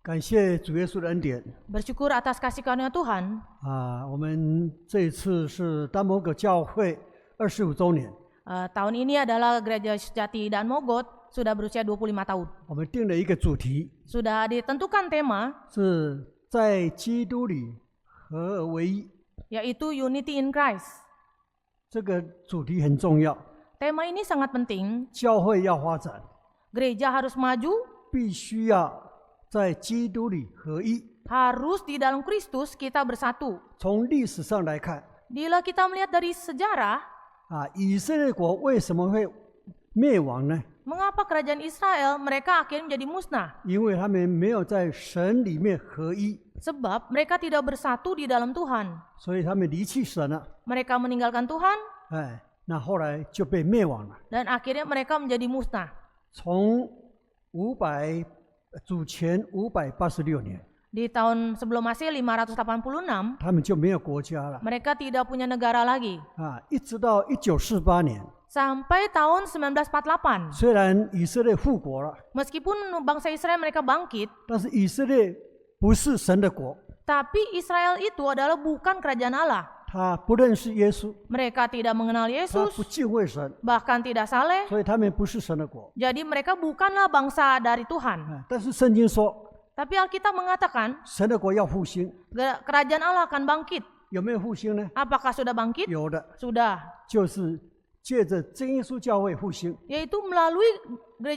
感谢主耶稣的恩典 Bersyukur atas kasih karunia Tuhan. 啊！我们这一次是丹摩葛教会25周年， Tahun ini adalah Gereja Sejati Dan Mogot sudah berusia 25 tahun. 我们定了一个主题， Sudah ditentukan tema, 是在基督里合而为一。 yaitu Unity in Christ. 这个主题很重要， Tema ini sangat penting. 教会要发展， Gereja harus maju, 必须要在基督里合一。 harus di dalam Kristus kita bersatu. 从历史上来看， Bila kita melihat dari sejarah, 啊，以色列国为什么会灭亡呢？ mengapa kerajaan Israel mereka akhirnya menjadi musnah? 因为他们没有在神里面合一， Sebab mereka tidak bersatu di dalam Tuhan. 所以他们离弃神了。 Mereka meninggalkan Tuhan 哎，那后来就被灭亡了。 dan akhirnya mereka menjadi musnah. 从主前586年， Di tahun sebelum Masehi 586, 他们就没有国家了 mereka tidak punya negara lagi. 啊，一直到1948年， Sampai tahun 1948, 虽然以色列复国了， meskipun bangsa Israel mereka bangkit, 但是以色列不是神的国， tapi Israel itu adalah bukan kerajaan Allah. 他不认识耶稣， Mereka tidak mengenal 他 Yesus, 不敬畏神， bahkan tidak saleh. 所以他们不是神的国。 Jadi mereka bukanlah bangsa dari Tuhan. 但是圣经说， Tapi Alkitab mengatakan 神的国要复兴， kerajaan Allah akan bangkit. 有没有复兴呢？ Apakah sudah bangkit? 有的， Sudah. 就是借着真耶稣教会复兴。 Yaitu melalui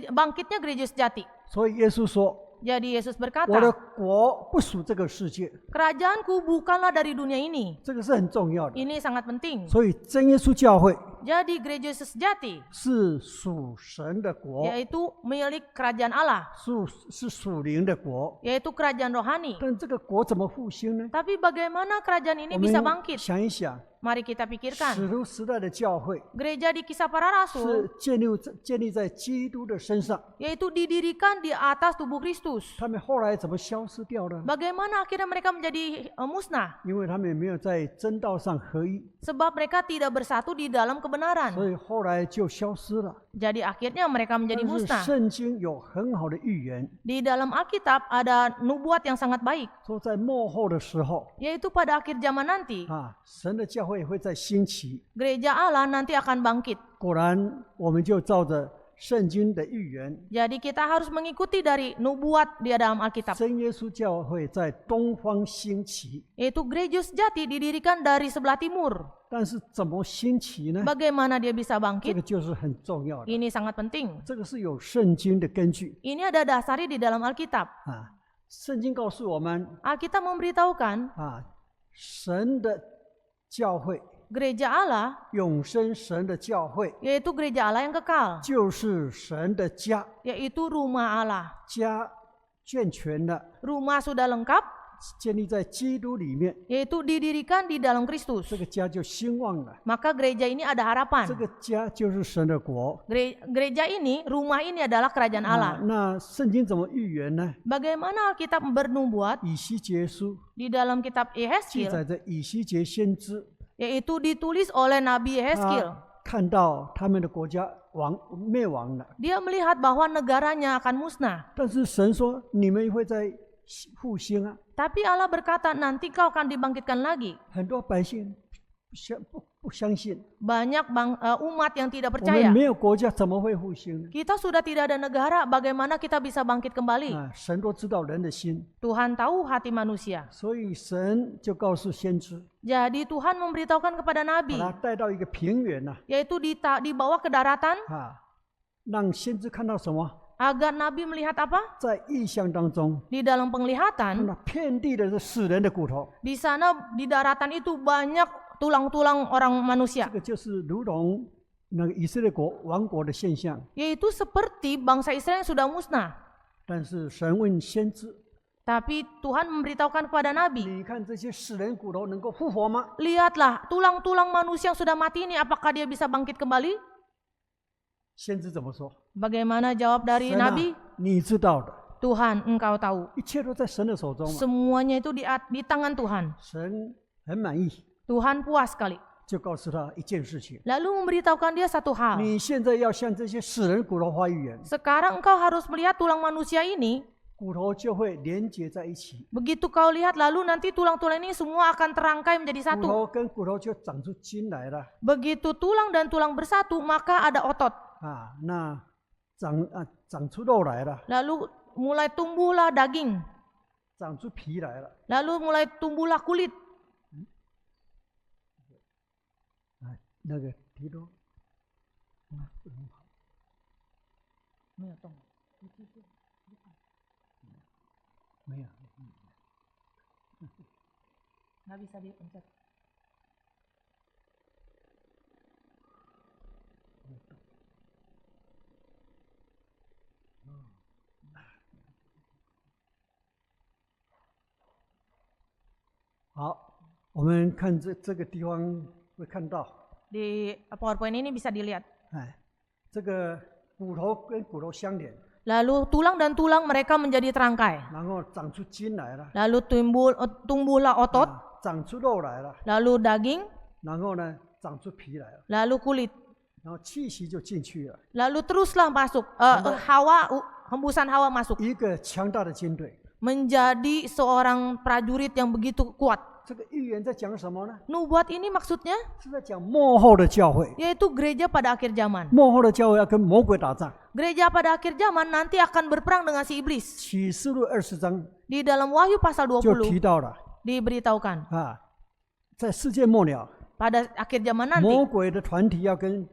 bangkitnya gereja sejati. 所以耶稣说， Jadi Yesus 我的 berkata, 国不属这个世界， kerajaanku bukanlah dari dunia ini. 这个是很重要的。 Ini sangat penting. 所以真耶稣教会 Jadi gereja sejati 是属神的国， yaitu milik kerajaan Allah, 是属灵的国。 yaitu kerajaan rohani. 但这个国怎么复兴呢？ Tapi bagaimana kerajaan ini 我 bisa 们 bangkit? 想一想， Mari kita 使 pikirkan. 徒时代的教会 Gereja di Kisah Para Rasul 是建立在基督的身上， yaitu didirikan di atas tubuh Kristus. 他们后来怎么消失掉呢？ Bagaimana akhirnya mereka menjadi musnah? 因为他们没有在真道上合一， Sebab mereka tidak bersatu di dalam 所 kebenaran. 以后来就消失了。 Jadi akhirnya mereka menjadi 但是 musnah. 圣经有很好的预言， Di dalam Alkitab ada nubuat yang sangat baik, 说在末后的时候 yaitu pada akhir zaman nanti 啊，神的教会会在兴起。 gereja Allah nanti akan bangkit. 果然，我们就照着圣经的预言， Jadi kita harus mengikuti dari nubuat di dalam Alkitab, 真耶稣教会在东方兴起。 yaitu gereja sejati didirikan dari sebelah timur. 但是怎么兴起呢？ Bagaimana dia bisa 这 bangkit? 个就是很重要的， Ini sangat penting. 这个是有圣经的根据 Ini ada dasarnya di dalam Alkitab. 啊。圣经告诉我们 Alkitab memberitahukan 啊，神的教会， gereja Allah 永生神的教会， yaitu gereja Allah yang kekal, 就是神的家， yaitu rumah Allah. 家健全的， Rumah sudah lengkap, 建立在基督里面， yaitu didirikan di dalam Kristus. 这个家就兴旺了。 Maka gereja ini ada 这 harapan. 个家就是神的国。 Gereja ini, rumah ini adalah kerajaan 啊 Allah. 那圣经怎么预言呢？ Bagaimana Alkitab bernubuat 以西结书 di dalam kitab 记 Yehezkiel, 载着以西结先知， yaitu ditulis oleh Nabi Yehezkiel. 看到他们的国家灭亡了， Dia melihat bahwa negaranya akan musnah. 但是神说你们会在复兴啊。 Tapi Allah berkata, nanti kau akan dibangkitkan lagi. 很多百姓不相信， Banyak umat yang tidak 我们 percaya. 没有国家怎么会复兴呢？ Kita sudah tidak ada negara, bagaimana kita bisa bangkit kembali? 啊，神都知道人的心， Tuhan tahu hati manusia. 所以神就告诉先知， Jadi Tuhan memberitahukan kepada 把 Nabi, 他带到一个平原呐， yaitu dibawa ke daratan, 啊，让先知看到什么？ agar Nabi melihat apa? 在异象当中， Di dalam 看 penglihatan, 到遍地的是死人的骨头， di sana di daratan itu banyak tulang-tulang orang 这 manusia, 个就是如同那个以色列国亡国的现象。 yaitu seperti bangsa Israel yang sudah musnah. 但是神问先知， Tapi Tuhan memberitahukan kepada Nabi, 你看这些死人骨头能够复活吗？ lihatlah tulang-tulang manusia yang sudah mati ini, apakah dia bisa bangkit kembali? 先知怎么说？ Bagaimana jawab dari 神啊 Nabi? 你知道的， Tuhan, engkau tahu. 一切都在神的手中嘛。 Semuanya itu di tangan Tuhan. 神很满意， Tuhan puas sekali. 就告诉他一件事情： Lalu memberitahukan dia satu hal. 你现在要向这些死人骨头发预言， Sekarang engkau harus melihat tulang manusia ini. 骨头就会连接在一起， Begitu kau lihat, lalu nanti tulang-tulang ini semua akan terangkai menjadi 骨 satu. 头跟骨头就长出筋来了 Begitu tulang dan tulang bersatu, maka ada otot. 啊，那长出肉来了， Lalu mulai tumbuhlah daging. 长出皮来了， Lalu mulai tumbuhlah kulit. 那个皮都没有。 Nggak bisa dipencet.好，我们看这个地方会看到， Di PowerPoint ini bisa dilihat. 哎，这个骨头跟骨头相连， Lalu tulang dan tulang mereka menjadi terangkai. 然后长出筋来了， Lalu tumbuhlah otot, 长出肉来了， lalu daging, 然后呢长出皮来了， lalu kulit. 然后气息就进去了， Lalu teruslah masuk, hembusan hawa masuk. 一个强大的军队。 Menjadi seorang prajurit yang begitu kuat. 这个预言在讲什么呢？ Nubuat ini maksudnya 是在讲末后的教会， yaitu gereja pada akhir zaman. 末后的教会要跟魔鬼打仗。 Gereja pada akhir zaman nanti akan berperang dengan si iblis. 启示录20章 Di dalam Wahyu pasal 就提 20到了 diberitahukan 啊，在世界末了， pada akhir zaman nanti 魔鬼的团体要跟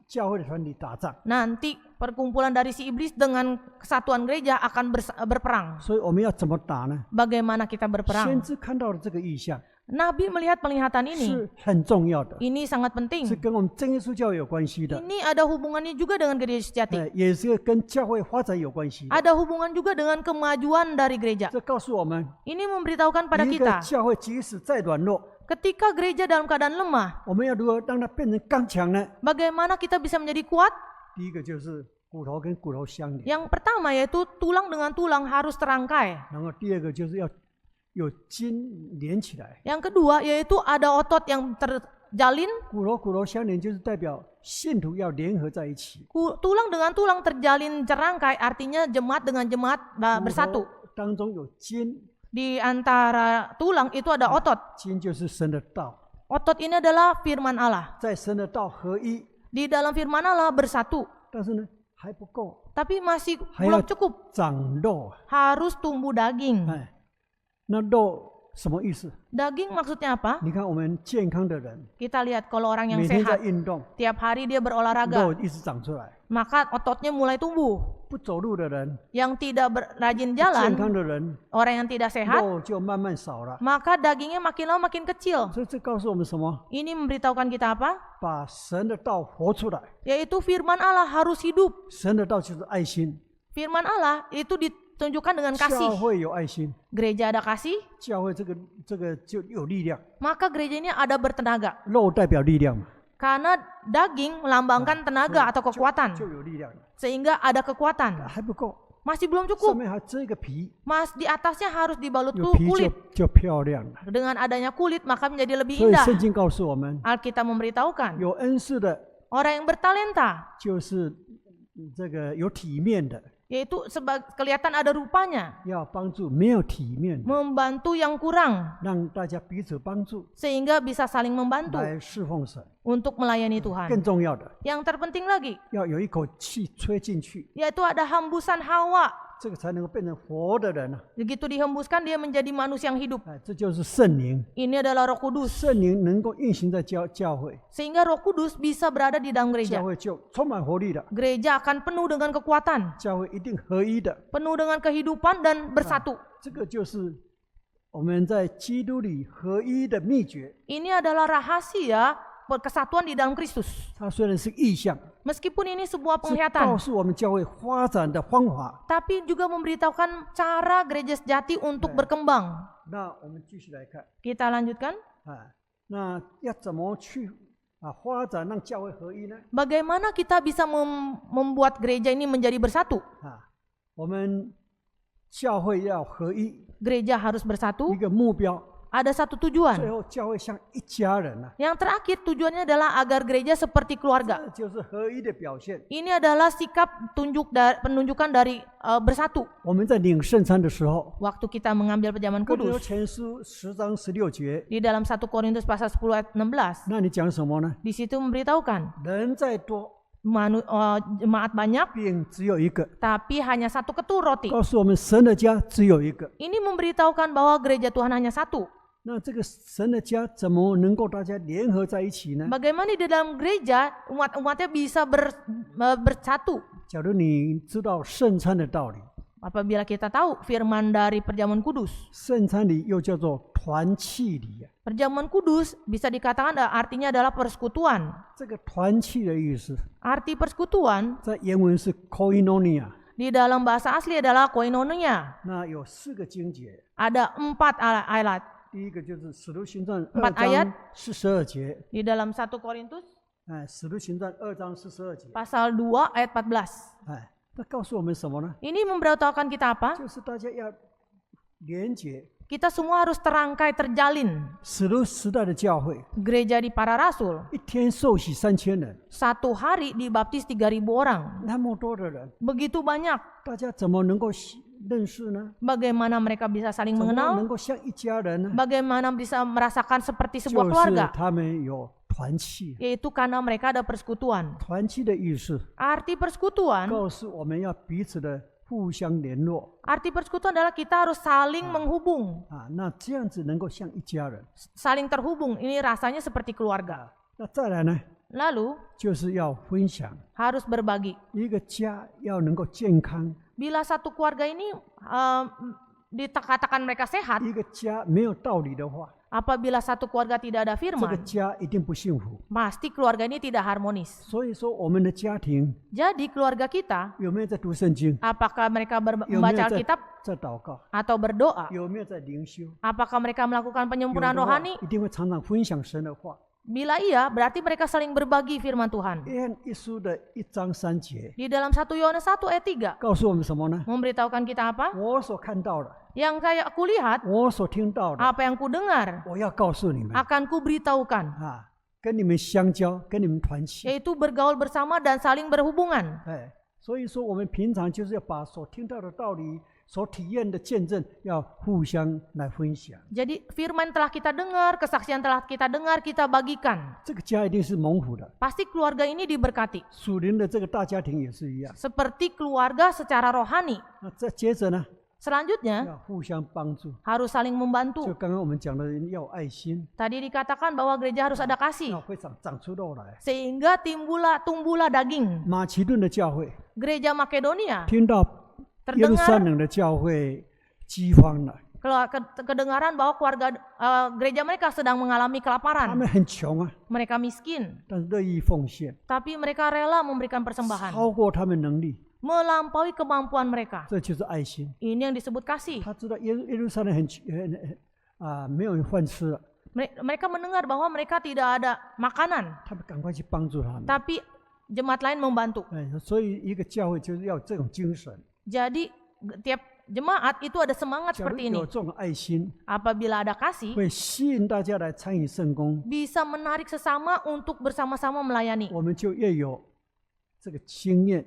教会的团体打仗， nanti perkumpulan dari si iblis dengan kesatuan gereja akan berperang. 所以我们要怎么打呢？ Bagaimana kita 先 berperang? 知看到了这个意象 Nabi melihat penglihatan ini. 是很重要的， Ini sangat penting. 是跟我们真耶稣教会有关系的， Ini ada hubungannya juga dengan gereja sejati. 也是跟教会发展有关系的。 Ada hubungan juga dengan kemajuan dari gereja. 这告诉我们， Ini memberitahukan pada 一个 kita, 教会即使再软弱， ketika gereja dalam keadaan lemah, 我们要如何让它变成刚强呢？ bagaimana kita bisa menjadi kuat? 第一个就是骨头跟骨头相连， Yang pertama yaitu tulang dengan tulang harus terangkai. 然后第二个就是要有筋连起来。 Yang kedua yaitu ada otot yang terjalin. 骨头相连就是代表信徒要联合在一起， Tulang dengan tulang terjalin terangkai artinya jemaat dengan jemaat bersatu. 当中有筋， Di antara tulang itu ada otot. 筋就是神的道， Otot ini adalah firman Allah. 在神的道合一， Di dalam firman Allah bersatu. 但是呢还不够， Tapi masih 还要 belum cukup. 长肉。 Harus tumbuh daging. 哎，那肉什么意思？ Daging maksudnya apa? 你看我们健康的人， Kita lihat kalau orang yang 每天在 sehat, 运动， tiap hari dia berolahraga, 肉一直长出来。 maka ototnya mulai tumbuh. 不走路的人， Yang tidak rajin 健 jalan, 康的人， orang yang tidak sehat, 肉就慢慢少了。 maka dagingnya makin lama makin kecil. 所以这告诉我们什么？ Ini memberitahukan kita apa? 把神的道活出来。 Yaitu firman Allah harus hidup. 神的道就是爱心， Firman Allah itu ditunjukkan dengan 教 kasih. 会有爱心， Gereja ada kasih, 教会这个就有力量。 maka gereja ini ada bertenaga. 肉代表力量嘛， Karena daging melambangkan tenaga atau kekuatan. 就有力量了， Sehingga ada kekuatan. 还不够， Masih belum 上 cukup. 面还遮一个皮， Di atasnya harus dibalut 有皮 kulit. 就漂亮了。 Dengan adanya kulit maka menjadi lebih 所以 indah. 圣经告诉我们， Alkitab memberitahukan 有恩赐的 orang yang bertalenta 就是这个有体面的， yaitu kelihatan ada rupanya, 要帮助没有体面的， membantu yang kurang 让大家彼此帮助 sehingga bisa saling membantu 来侍奉神。 untuk melayani Tuhan. 更重要的， Yang terpenting lagi 要有一口气吹进去， yaitu ada hembusan hawa. 这个才能够变成活的人啊！ Begitu dihembuskan dia menjadi manusia yang hidup. 哎，这就是圣灵， Ini adalah Roh Kudus. 圣灵能够运行在教会， Sehingga Roh Kudus bisa berada di dalam 教 gereja. 会就充满活力了， Gereja akan penuh dengan kekuatan, 教会一定合一的。 penuh dengan kehidupan dan bersatu. 这个就是我们在基督里合一的秘诀。 Ini adalah rahasia kesatuan di dalam Kristus. 它虽然是意象， Meskipun ini sebuah 是告 penglihatan, 诉我们教会发展的方法。 tapi juga memberitahukan cara gereja sejati untuk berkembang. 那我们继续来看 Kita lanjutkan. 啊，那要怎么去发展让教会合一呢？ Bagaimana kita bisa membuat gereja ini menjadi bersatu? 我们教会要合一， Gereja harus bersatu. 一个目标， ada satu 最 tujuan. 后教会像一家人啊， Yang terakhir tujuannya adalah agar gereja seperti keluarga. 这就是合一的表现。 Ini adalah sikap penunjukan dari bersatu. 我们在领圣餐的时候， Waktu kita mengambil perjamuan 哥林多 kudus 前书10章16节， di dalam 1 Korintus pasal 10 ayat 16, 那你讲什么呢？ di situ memberitahukan 人再多， jemaat banyak 饼只有一个， tapi hanya satu ketul roti. 告诉我们神的家只有一个。 Ini memberitahukan bahwa gereja Tuhan hanya satu. 那这个神的家怎么能够大家联合在一起呢？ Bagaimana di dalam gereja umat-umatnya bisa bersatu? 假如你知道圣餐的道理， Apabila kita tahu firman dari perjamuan kudus. 圣餐礼又叫做团契礼啊。 Perjamuan kudus bisa dikatakan artinya adalah persekutuan. 这个团契的意思， Arti persekutuan 在原文是 koinonia， di dalam bahasa asli adalah koinonia. 那有4个经节。 Ada 4 ayat 第一个就是《使徒行传》 Empat 2 ayat 章42节， di dalam 1 Korintus 《使徒行传》2章42节， pasal 2 ayat 14. 那告诉我们什么呢？ Ini memberitahukan kita apa? 就是大家要连结 Kita semua harus terangkai terjalin. 使徒时代的教会， Gereja di para rasul 一天受洗3000人， satu hari dibaptis 3.000 orang. 那么多的人， Begitu banyak. 大家怎么能够认识呢？ Bagaimana mereka bisa saling 怎么能 mengenal? 够像一家人呢？ Bagaimana bisa merasakan seperti 就 sebuah 是 keluarga? 他们有团契。 Yaitu karena mereka ada persekutuan. 团契的意思 Arti persekutuan, 告诉我们要彼此的互相联络 arti persekutuan adalah kita harus saling menghubung, 啊，那这样子能够像一家人。 saling terhubung. Ini rasanya seperti keluarga. 那再来呢， Lalu 就是要分享。 harus berbagi. 一个家要能够健康， Bila satu keluarga ini dikatakan mereka sehat, 一个家没有道理的话， apabila satu keluarga tidak ada 这个 firman, 家一定不幸福。 pasti keluarga ini tidak harmonis. 所以说，我们的家庭 Jadi keluarga kita, 有没有在读圣经？ apakah mereka 有没 membaca 有在 Alkitab 在祷告？ atau berdoa? 有没有在灵修？ Apakah mereka melakukan 有 penyempurnaan 的话 rohani? 一定会常常分享神的话。 Bila iya, berarti mereka saling berbagi firman Tuhan. 约翰一书的1章3节 Di dalam 1 Yohanes 1 ayat 3, 告诉我们什么呢？ memberitahukan kita apa? 我所看到的， Yang kayak kulihat, 我所听到的， apa yang ku dengar, 我要告诉你们 akan ku beritahukan. 啊，跟你们相交，跟你们团契。 Yaitu bergaul bersama dan saling berhubungan. 所以说我们平常就是要把所听到的道理、所体验的见证，要互相来分享。 Jadi firman telah kita dengar, kesaksian telah kita dengar, kita bagikan. 这个家一定是蒙福的， Pasti keluarga ini diberkati. 属灵的这个大家庭也是一样。 Seperti keluarga secara rohani. 那再接着呢， Selanjutnya, 要互相帮助。 harus saling 就 membantu. 刚刚我们讲的，要有爱心， Tadi dikatakan bahwa gereja harus ada 要 kasih. 会长出肉来。 Sehingga tumbuhlah daging. 马其顿的教会 Gereja Makedonia 听到耶路撒 terdengar 冷的教会饥荒了， kedengaran bahwa keluarga gereja mereka sedang mengalami 他 kelaparan. 们很穷啊， Mereka miskin, 但是乐意奉献， tapi mereka rela memberikan persembahan 超过他们能力， melampaui kemampuan mereka. 这就是爱心。 Ini yang disebut kasih. 他知道耶路撒冷没有饭吃了， Mereka mendengar bahwa mereka tidak ada makanan, 他们赶快去帮助他们。 tapi jemaat lain membantu. 所以一个教会就是要有这种精神。 Jadi tiap jemaat itu ada semangat 假如 seperti ini. 有这种爱心， Apabila ada kasih, 会吸引大家来参与圣工， bisa menarik sesama untuk bersama-sama melayani. 我们就越有这个经验，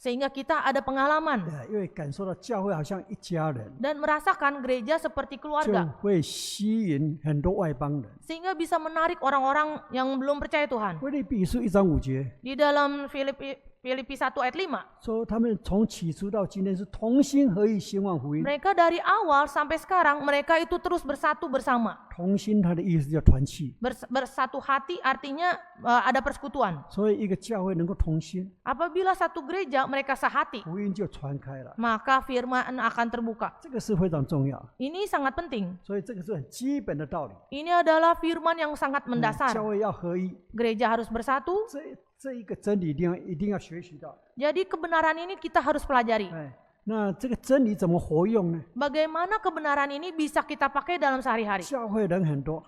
Sehingga kita ada pengalaman 因为感受到教会好像一家人， dan merasakan gereja seperti 就 keluarga. 会吸引很多外邦人。 Sehingga bisa menarik orang-orang yang belum percaya Tuhan. 腓立比书1章5节 Di dalam Filipi 1 ayat 5, 说，他们从起初到今天是同心合意兴旺福音。 mereka dari awal sampai sekarang mereka itu terus bersatu bersama. 同心，它的意思叫团契。 Bersatu hati artinya ada persekutuan. 所以一个教会能够同心， Apabila satu gereja mereka sehati, 福音就传开了， maka firman akan terbuka. 这个是非常重要。 Ini sangat penting. 所以这个是很基本的道理。 Ini adalah firman yang sangat 教 mendasar. 会要合一， Gereja harus bersatu. 这一个真理一定要学习到。 Jadi kebenaran ini kita harus pelajari. 那这个真理怎么活用呢？ Bagaimana kebenaran ini bisa kita pakai dalam sehari-hari? 教会人很多，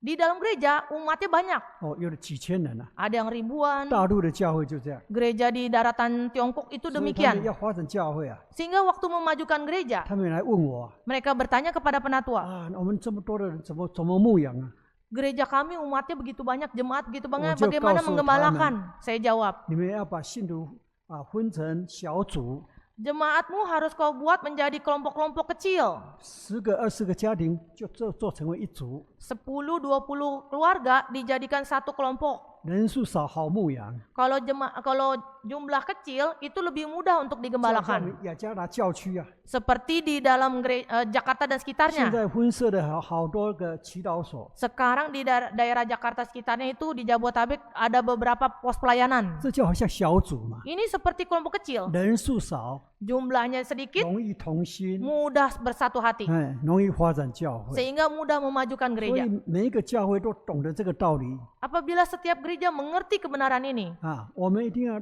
Di dalam gereja umatnya banyak. 哦，有了几千人啊。 Ada yang ribuan. 大陆的教会就这样， Gereja di daratan Tiongkok itu 所以他们 demikian. 要发展教会啊。 Sehingga waktu memajukan gereja, 他们来问我 mereka bertanya kepada penatua, 啊，我们这么多的人怎么牧养啊？ gereja kami umatnya begitu banyak, jemaat begitu banyak, Ojo bagaimana kausu menggembalakan? Saya jawab, 你们要把信徒啊分成小组， jemaatmu harus kau buat menjadi kelompok-kelompok kecil. 10个、20个家庭就做成为一组， 10-20 keluarga dijadikan satu kelompok. 人数少好牧养。 Kalau jumlah kecil itu lebih mudah untuk 像我 digembalakan. 们雅加达教区啊， Seperti di dalam Jakarta dan 现 sekitarnya. 在分设的好多个祈祷所， Sekarang di daerah Jakarta sekitarnya itu di Jabodetabek ada beberapa pos pelayanan. 这就好像小组嘛， Ini seperti kelompok kecil. 人数少， Jumlahnya sedikit, 容易同心， mudah bersatu hati. 哎，容易发展教会。 Sehingga mudah memajukan 所以 gereja. 每一个教会都懂得这个道理 Apabila setiap gereja mengerti kebenaran ini, 啊，我们一定要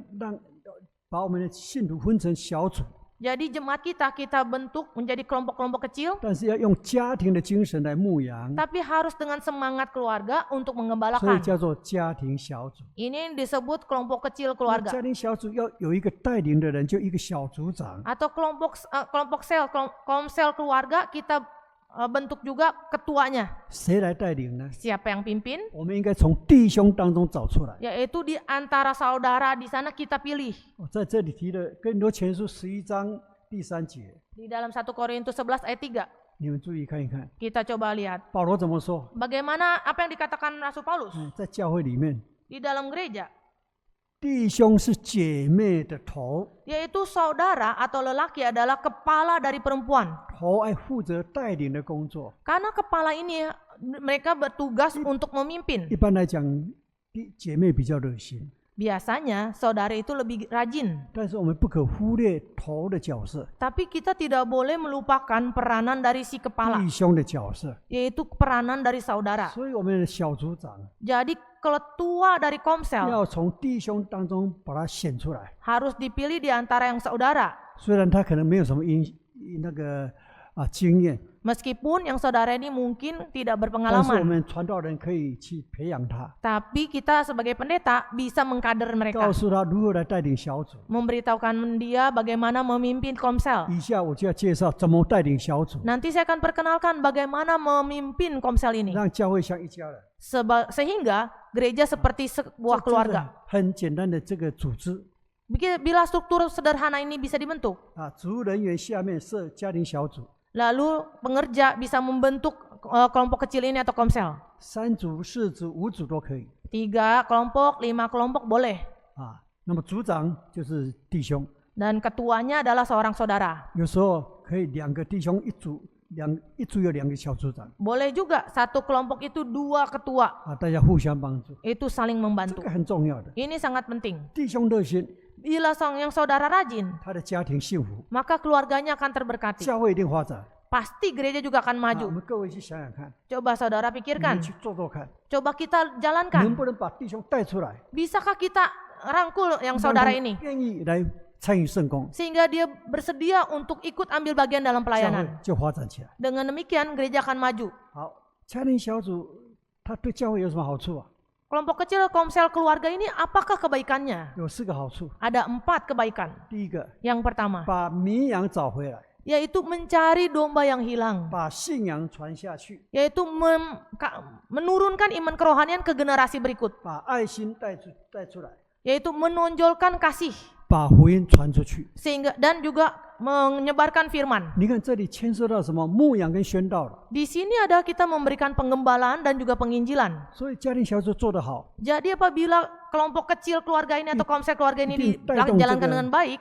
把我们的信徒分成小组， jadi jemaat kita bentuk menjadi kelompok-kelompok kecil, 但是要用家庭的精神来牧养， tapi harus dengan semangat keluarga untuk 所以 menggembalakan. 叫做家庭小组。 Ini disebut kelompok kecil 那 keluarga 家庭小组要有一个带领的人，就一个小组长。 atau kelompok sel, komsel keluarga kita bentuk juga ketuanya. 谁来带领呢？ Siapa yang pimpin? 我们应该从弟兄当中找出来。 Yaitu di antara saudara di sana kita pilih. 我在这里提的《哥林多前书》11章第3节， Di dalam 1 Korintus 11 ayat 3, 你们注意看一看， kita coba lihat 保罗怎么说？ bagaimana apa yang dikatakan Rasul Paulus 在教会里面， di dalam gereja, 弟兄是姐妹的头， yaitu saudara atau lelaki adalah kepala dari perempuan. 头爱负责带领的工作。 Karena kepala ini mereka bertugas untuk memimpin. 一般来讲，姐妹比较热心， Biasanya saudara itu lebih rajin. 但是我们不可忽略头的角色， Tapi kita tidak boleh melupakan peranan dari si kepala, 弟兄的角色。 yaitu peranan dari saudara. 所以我们的小组长 Jadi ketua dari komsel 要从弟兄当中把他选出来。 harus dipilih di antara yang saudara. 虽然他可能没有什么经验， Meskipun yang saudara ini mungkin tidak 但是我 berpengalaman, 们传道人可以去培养他， tapi kita sebagai pendeta bisa mengkader mereka, 告诉他如何来带领小组。 memberitahukan dia bagaimana memimpin komsel. 以下我就要介绍怎么带领小组， Nanti saya akan perkenalkan bagaimana memimpin komsel ini, 让教会像一家人。 sehingga gereja seperti sebuah 这 keluarga. 很简单的这个组织 Bila struktur sederhana ini bisa dibentuk, 啊，职务人员下面设家庭小组， lalu pengerja bisa membentuk kelompok kecil ini atau komsel. 3组、4组、5组都可以 3 kelompok, 5 kelompok boleh. 啊。那么组长就是弟兄， Dan ketuanya adalah seorang saudara. 有时候可以2个弟兄一组，一组有2个小组长 Boleh juga satu kelompok itu 2 ketua. 啊，大家互相帮助， Itu saling 这 membantu. 个很重要的。 Ini sangat penting. 弟兄热心， Bila yang saudara rajin, 他的家庭幸福， maka keluarganya akan terberkati. 教会一定发展。 Pasti gereja juga akan 啊，我 maju. 们各位去想想看， Coba saudara 你们 pikirkan. 去做做看， Coba kita 能 jalankan. 不能把弟兄带出来？ Bisakah kita rangkul yang 让 saudara 他们 ini? 愿意来参与圣工， Sehingga dia bersedia untuk ikut ambil bagian dalam 教会 pelayanan. 就发展起来。 Dengan demikian gereja akan maju. 好，家庭小组它对教会有什么好处啊？ Kelompok kecil komsel keluarga ini apakah kebaikannya? 有4个好处。 Ada 4 kebaikan. 第一个， Yang pertama, 把绵羊找回来， yaitu mencari domba yang hilang, 把信仰传下去， yaitu menurunkan iman kerohanian ke generasi berikut, 把爱心带出来， yaitu menonjolkan kasih 把福音传出去。 sehingga dan juga menyebarkan firman. 你看这里牵涉到什么？牧养跟宣道了。 Di sini ada kita memberikan penggembalaan dan juga penginjilan. 所以家庭小组做得好， Jadi apabila kelompok kecil keluarga ini atau komsel keluarga ini Itu带动 dijalankan 这个 dengan baik,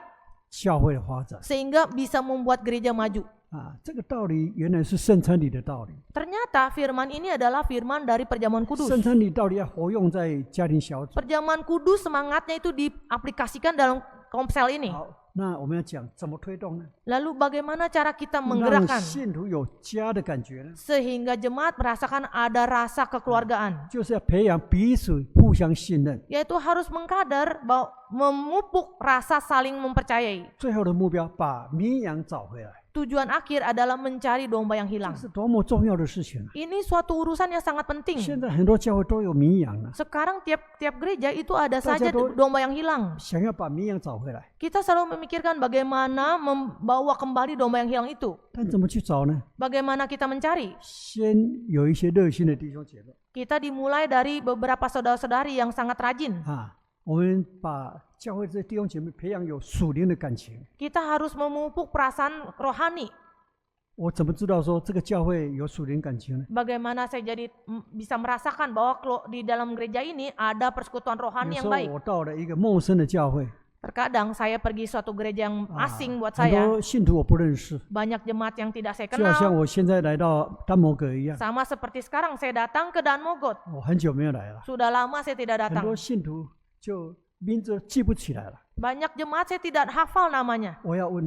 教会的发展 sehingga bisa membuat gereja maju. 啊，这个道理原来是圣餐礼的道理。 Ternyata firman ini adalah firman dari perjamuan kudus. 圣餐礼道理要活用在家庭小组。 Perjamuan kudus semangatnya itu diaplikasikan dalam komsel ini. 好，那我们要讲怎么推动呢？ Lalu bagaimana cara kita 让 menggerakkan 信徒有家的感觉呢？ sehingga jemaat merasakan ada rasa kekeluargaan, 就是要培养彼此互相信任。 yaitu harus mengkader bahwa memupuk rasa saling mempercayai. 最后的目标，把绵羊找回来。tujuan akhir adalah mencari domba yang 这 hilang. 是多么重要的事情啊！ Ini suatu urusan yang sangat penting. 现在很多教会都有迷羊了， Sekarang tiap gereja itu ada saja Saja domba yang hilang. 想要把迷羊找回来， Kita selalu memikirkan bagaimana membawa kembali domba yang hilang itu. 但怎么去找呢？ Bagaimana kita mencari? 先有一些热心的弟兄姐妹 Kita dimulai dari beberapa saudara-saudari yang sangat rajin. 啊，我们把教会这些弟兄姐妹培养有属灵的感情。 Kita harus memupuk perasaan rohani. 我怎么知道说这个教会有属灵感情呢？ Bagaimana saya jadi bisa merasakan bahwa di dalam gereja ini ada persekutuan 有 rohani 时 yang 候 baik. 我到了一个陌生的教会， Terkadang saya pergi suatu gereja yang 啊 asing buat 很 saya. 多信徒我不认识， Banyak jemaat yang tidak saya 就好像 kenal. 我现在来到丹摩阁一样， Sama seperti sekarang saya datang ke Danmogot. 我很久没有来了， Sudah lama saya tidak 很多 datang. 信徒就名字记不起来了。 Banyak jemaat saya tidak hafal namanya. 我要问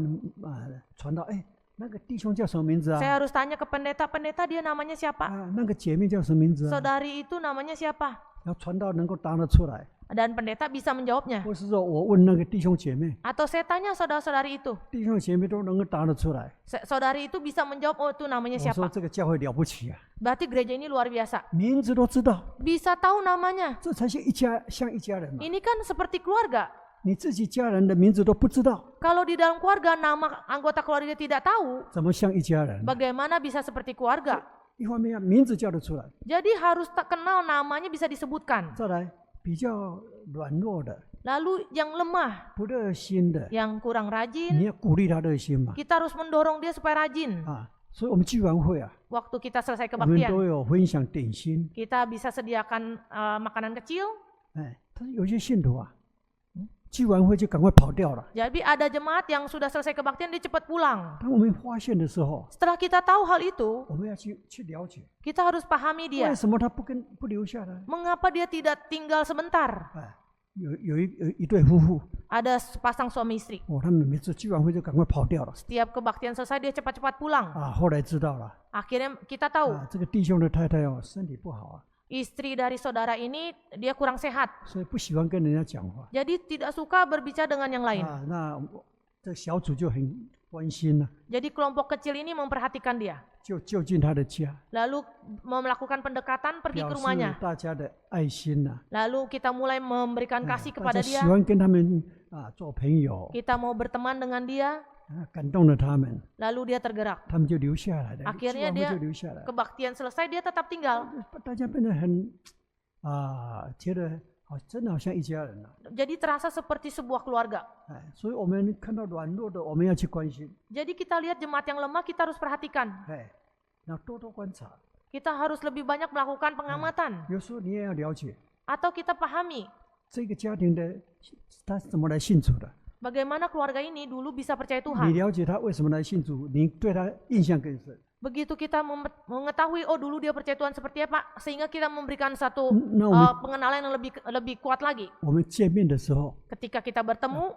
传道，哎，那个弟兄叫什么名字啊？ Saya harus tanya ke pendeta, pendeta dia namanya siapa? 啊，那个姐妹叫什么名字啊？ Saudari itu namanya siapa? 然后传道能够答得出来， Dan pendeta bisa menjawabnya. 或是说我问那个弟兄姐妹， Atau saya tanya saudara-saudari itu. 弟兄姐妹都能够答得出来。 Saudari itu bisa menjawab, oh itu namanya 我说 siapa. 这个教会了不起啊， Berarti gereja ini luar biasa. 名字都知道， Bisa tahu namanya. 这才是一家像一家人嘛。 Ini kan seperti keluarga. 你自己家人的名字都不知道， Kalau di dalam keluarga nama anggota keluarga tidak tahu, 怎么像一家人？ bagaimana bisa seperti keluarga? 一方面要名字叫得出来， Jadi harus tak kenal namanya bisa disebutkan. 再来比较软弱的、 Lalu yang lemah, 不热心的， yang kurang 你 rajin, 要鼓励他热心嘛。 kita harus mendorong dia supaya rajin. 啊，所以我们聚完会啊， Waktu kita selesai 我们 kebaktian, 都有分享点心。 kita bisa sediakan makanan kecil. 哎，但是有些信徒啊，聚完会就赶快跑掉了。 Jadi ada jemaat yang sudah selesai kebaktian dia cepat pulang. 当我们发现的时候， Setelah kita tahu hal itu, 我们要去了解， kita harus pahami 为 dia. 什么他不留下来？ Mengapa dia tidak tinggal sebentar? 哎，有一对夫妇， Ada sepasang suami istri. 哦，他们每次聚完会就赶快跑掉了。 Setiap kebaktian selesai dia cepat-cepat pulang. 啊，后来知道了， Akhirnya kita tahu 啊，这个弟兄的太太哦，身体不好啊， istri dari saudara ini dia kurang sehat. 所以不喜欢跟人家讲话。 Jadi tidak suka berbicara dengan yang lain. 啊，那这小组就很关心了、 Jadi kelompok kecil ini memperhatikan dia. 就近他的家， Lalu melakukan pendekatan pergi 表 ke 示 rumahnya. 大家的爱心呐、 Lalu kita mulai memberikan 哎 kasih 大 kepada 家喜 dia. 欢跟他们啊做朋友， Kita mau berteman dengan dia. 啊，感动了他们， Lalu dia tergerak. 他们就留下来了， Akhirnya 聚完 dia 会就留下来了， Kebaktian selesai dia tetap tinggal. 大家变得很觉得好，真的好像一家人了、 Jadi terasa seperti sebuah keluarga. 哎，所以我们看到软弱的，我们要去关心， Jadi kita lihat jemaat yang lemah kita harus perhatikan. 哎，要多多观察， Kita harus lebih banyak melakukan pengamatan. 有时候你也要了解 Atau kita pahami 这个家庭的他是怎么来信主的， bagaimana keluarga ini dulu bisa percaya 你 Tuhan. 了解他为什么来信主，你对他印象更深。 Begitu kita mengetahui oh dulu dia percaya Tuhan seperti apa, sehingga kita memberikan satu 那我们 pengenalan yang lebih kuat lagi. 我们见面的时候， Ketika kita bertemu,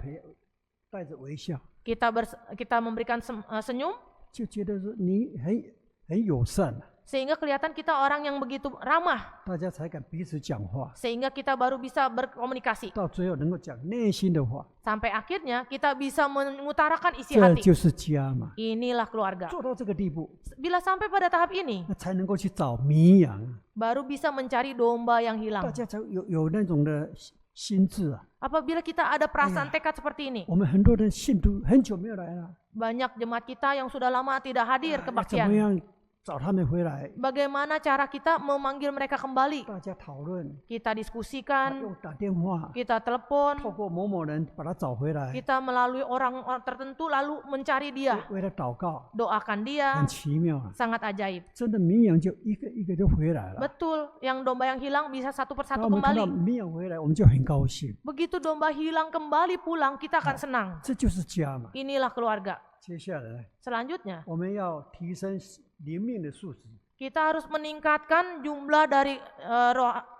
带着微笑， kita memberikan senyum, 就觉得说你很友善， sehingga kelihatan kita orang yang begitu ramah, 大家才敢彼此讲话， sehingga kita baru bisa berkomunikasi. 到最后能够讲内心的话， Sampai akhirnya kita bisa mengutarakan isi 这 hati. 就是家嘛。 Inilah keluarga. 做到这个地步， Bila sampai pada tahap ini, 那才能够去找迷羊， baru bisa mencari domba yang 大 hilang. 家才有那种的心智啊。 Apabila kita ada perasaan tekad seperti ini, 我们很多人信徒很久没有来了， banyak jemaat kita yang sudah lama tidak hadir 要怎么 kebaktian. 样找他们回来？ Bagaimana cara kita memanggil mereka kembali? 大家讨论， Kita diskusikan, 用打电话， kita telepon, 透过某某人把他找回来， kita melalui orang tertentu lalu mencari dia, 为他祷告， doakan dia, 很奇妙啊！ sangat ajaib. 真的绵羊就一个一个就回来了。 Betul, yang domba yang hilang bisa satu 当 persatu 我们看到 kembali. 绵羊回来，我们就很高兴， Begitu domba hilang kembali pulang, kita akan senang. 这就是家嘛。 Inilah keluarga. 接下来 Selanjutnya, 我们要提升灵命的素质 kita harus meningkatkan jumlah dari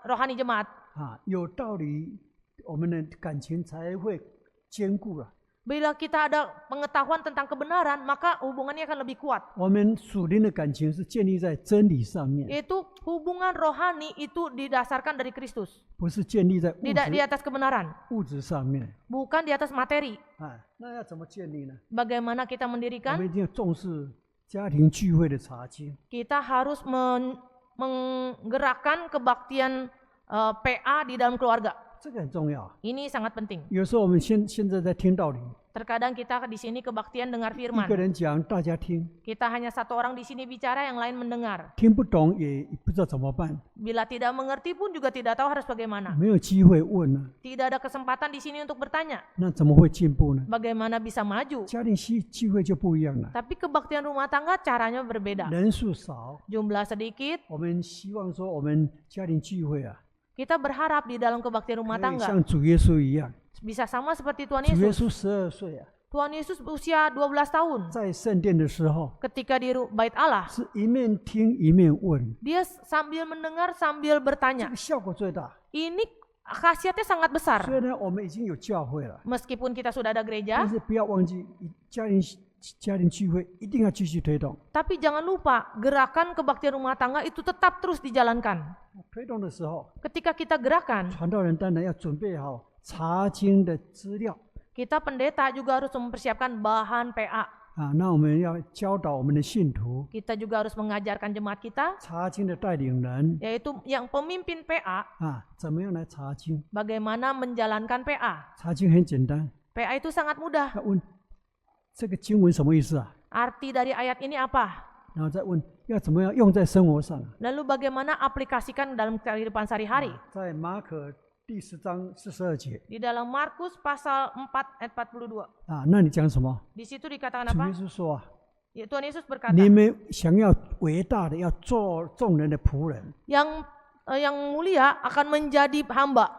rohani jemaat. 啊，有道理，我们的感情才会坚固了。Bila kita ada pengetahuan tentang kebenaran, maka hubungannya akan lebih kuat. 我们属灵的感情是建立在真理上面， Yaitu hubungan rohani itu didasarkan dari Kristus. 不是建立在 Tidak di atas kebenaran. 物质上面。 Bukan di atas materi. 那要怎么建立呢？ Bagaimana kita 我们 mendirikan? 一定要重视家庭聚会的查经。 Kita harus menggerakkan kebaktian PA di dalam keluarga. 这个很重要。 Ini sangat penting. 有时候我们现在在听道理， Terkadang kita di sini kebaktian dengar 一个 firman. 人讲，大家听， Kita hanya satu orang di sini bicara, yang lain mendengar. 听不懂也不知道怎么办， Bila tidak mengerti pun juga tidak tahu harus bagaimana. 没有机会问呢， Tidak ada kesempatan di sini untuk bertanya. 那怎么会进步呢？ Bagaimana bisa maju? 家庭聚会就不一样了， Tapi kebaktian rumah tangga caranya berbeda. 人数少， Jumlah sedikit. 我们希望说我们家庭聚会啊， Kita berharap di dalam kebaktian rumah 可以 tangga 像主耶稣一样， bisa sama seperti Tuhan 主耶 Yesus. 稣12岁啊， Tuhan Yesus berusia 12 tahun. 在圣殿的时候 Ketika di bait Allah, 是一面听一面问， dia sambil mendengar sambil 这 bertanya. 个效果最大。 Ini khasiatnya sangat besar. 虽然我们已经有教会了， Meskipun kita sudah ada 但 gereja, 是不要忘记家庭聚会一定要继续推动。 tapi jangan lupa gerakan kebaktian rumah tangga itu tetap terus dijalankan. 推动的时候， Ketika kita gerakan, 传道人当然要准备好查经的资料 kita pendeta juga harus mempersiapkan bahan PA. 啊。那我们要教导我们的信徒， Kita juga harus mengajarkan jemaat kita, 查经的带领人 yaitu yang pemimpin PA, 啊，怎么样来查经？ bagaimana menjalankan PA. 查经很简单， PA itu sangat mudah. 要问这个经文什么意思啊？ Arti dari ayat ini apa? 然后再问要怎么样用在生活上啊。 Lalu bagaimana aplikasikan dalam kehidupan sehari-hari? 在马可第10章42节 Di dalam Markus pasal 4 ayat 42. 啊，那你讲什么？ Di situ dikatakan 主耶 apa? 稣说啊， Ya, Tuhan Yesus berkata, 你们想要伟大的，要做众人的仆人， yang mulia akan menjadi hamba.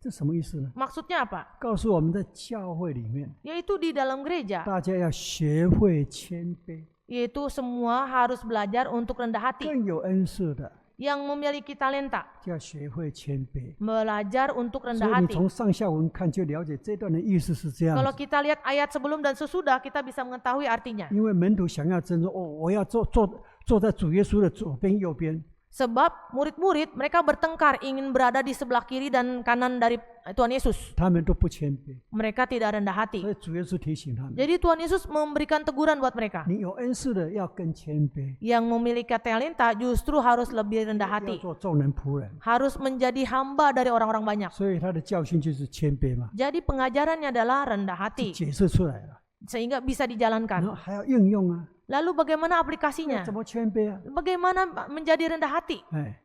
这什么意思呢？ Maksudnya apa? 告诉我们在教会里面， Yaitu di dalam gereja, 大家要学会谦卑， yaitu semua harus belajar untuk rendah hati. 更有恩赐的 Yang memiliki talenta, 就要学会谦卑。 belajar untuk 所 rendah 以你 hati. 从上下文看就了解这段的意思是这样 Kalau 子。 kita lihat ayat sebelum dan sesudah, kita bisa mengetahui artinya. 因为门徒想要争说，哦，我要坐在主耶稣的左边右边， Sebab murid-murid mereka bertengkar ingin berada di sebelah kiri dan kanan dari Tuhan Yesus. 他们都不谦卑， Mereka tidak rendah 所 hati. 以主耶稣提醒他们： Jadi Tuhan Yesus memberikan teguran buat mereka. 你有恩赐的要更谦卑， Yang memiliki talenta justru harus lebih rendah 要 hati. 做众人仆人。 Harus menjadi hamba dari orang-orang banyak. 所以他的教训就是谦卑嘛， Jadi pengajarannya adalah rendah 就 hati. 解释出来了， Sehingga bisa 然 dijalankan. 后还要应用啊， Lalu bagaimana aplikasinya? 怎么谦卑啊？ Bagaimana menjadi rendah hati? 哎，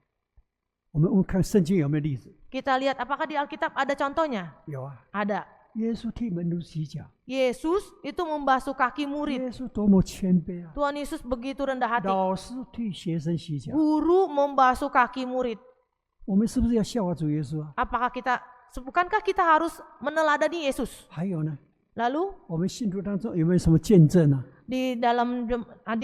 我们看圣经有没有例子？ Kita lihat apakah di Alkitab ada contohnya? 有啊， Ada. 耶稣替门徒洗脚， Yesus itu membasuh kaki murid. 耶稣多么谦卑啊！ Tuhan Yesus begitu rendah hati. 老师替学生洗脚， Guru membasuh kaki murid. 我们是不是要效法主耶稣啊？ Bukankah kita harus meneladani Yesus? 还有呢， Lalu 我们信徒当中有没有什么见证啊？ di